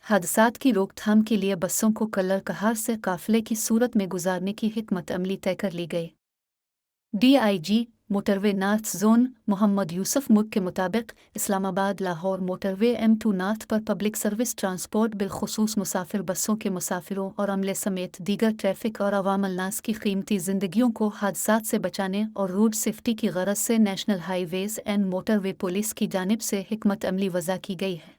हादसात की रोकथाम के लिए बसों को कलर कहार से काफिले की सूरत में गुजारने की हिकमत अमली तय कर ली गई। DIG motorway north zone Mohammad Yusuf मुल्क के मुताबिक Islamabad Lahore motorway M2 north पर पब्लिक सर्विस ट्रांसपोर्ट बिलखुसूस मुसाफिर बसों के मुसाफिरों और अमले समेत दीगर ट्रैफिक और अवाम अन्नास की कीमती जिंदगियों को हादसात से बचाने और रोड सेफ्टी की गरज से national highways and motorway police की जानिब से हिकमत अमली वज़ा की गई है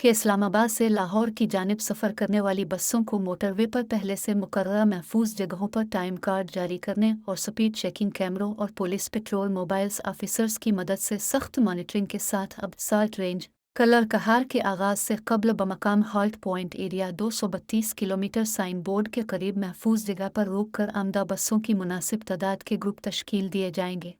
कि इस्लामाबाद से लाहौर की जानिब सफ़र करने वाली बसों को मोटरवे पर पहले से मुकर्ररा महफूज जगहों पर टाइम कार्ड जारी करने और स्पीड चेकिंग कैमरों और पुलिस पेट्रोल मोबाइल्स ऑफिसर्स की मदद से सख्त मॉनिटरिंग के साथ अब साल्ट रेंज कलर कहार के आगाज़ से कबल बमकाम halt point area 232 kilometre sign board के करीब महफूज जगह पर रोक कर आमदा बसों की मुनासिब तादाद के ग्रुप तश्कील दिए जाएंगे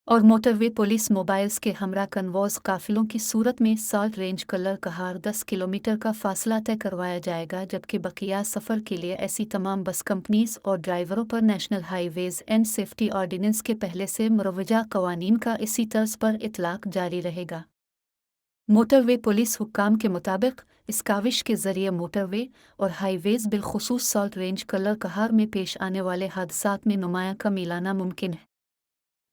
और मोटरवे पुलिस मोबाइल्स के हमरा कन्वॉज काफिलों की सूरत में साल्ट रेंज कलर कहार 10 किलोमीटर का फासला तय करवाया जाएगा, जबकि बकिया सफ़र के लिए ऐसी तमाम बस कंपनीज और ड्राइवरों पर national highways and safety ordinance के पहले से मुरवजा कवानीन का इसी तर्ज पर इतलाक जारी रहेगा। मोटरवे पुलिस हुक्काम के मुताबिक इस काविश के जरिए मोटरवे और हाईवेज बिलखुसूस साल्ट रेंज कलर कहार में पेश आने वाले हादसात में नुमाया कमी लाना मुमकिन है।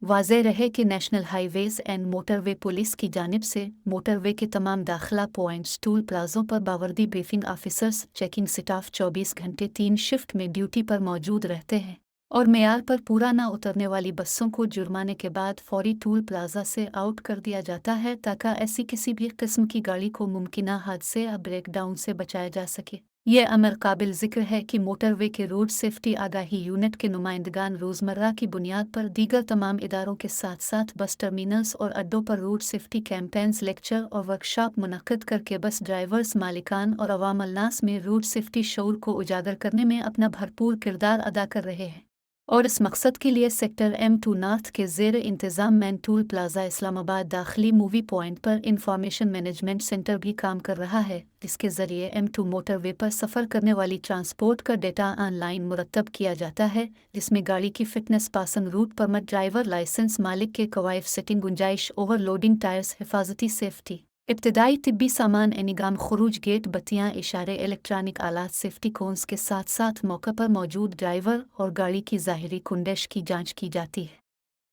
वाज़ेह रहे कि national highways and motorway police की जानिब से मोटरवे के तमाम दाखिला पॉइंट्स टूल प्लाजों पर बावर्दी ब्रीफिंग ऑफिसर्स चेकिंग स्टाफ 24 घंटे 3 शिफ्ट में ड्यूटी पर मौजूद रहते हैं और मेयार पर पूरा न उतरने वाली बसों को जुर्माने के बाद फौरी टूल प्लाजा से आउट कर दिया जाता है ताकि ऐसी किसी भी किस्म की गाड़ी को मुमकिना हादसे या ब्रेक डाउन से बचाया जा सके। यह अमर काबिल जिक्र है कि मोटरवे के रोड सेफ्टी आगाही यूनिट के नुमाइंदगान रोज़मर्रा की बुनियाद पर दीगर तमाम इदारों के साथ साथ बस टर्मिनल्स और अड्डों पर रोड सेफ्टी कैंपेन्स लेक्चर और वर्कशॉप मुनक्किद करके बस ड्राइवर्स मालिकान और अवाम अन्नास में रोड सेफ्टी शऊर को उजागर करने में अपना भरपूर किरदार अदा कर रहे हैं और इस मकसद के लिए सेक्टर M2 नॉर्थ के ज़ेर इंतज़ाम मैन टूल प्लाजा इस्लामाबाद दाखिली मूवी पॉइंट पर इंफॉर्मेशन मैनेजमेंट सेंटर भी काम कर रहा है, जिसके ज़रिए M2 मोटरवे पर सफ़र करने वाली ट्रांसपोर्ट का डेटा ऑनलाइन मुरतब किया जाता है, जिसमें गाड़ी की फ़िटनेस, पासन रूट परमिट, ड्राइवर लाइसेंस, मालिक के कवायद, सेटिंग, गुंजाइश, ओवरलोडिंग, टायर्स, हिफाजती सेफ्टी, इब्तदाई तिब्बी सामान, निगाम खुरूज, गेट, बत्तियां, इशारे, इलेक्ट्रॉनिक आलात, सेफ्टी कोन्स के साथ साथ मौके पर मौजूद ड्राइवर और गाड़ी की ज़ाहिरी कुंडश की जांच की जाती है।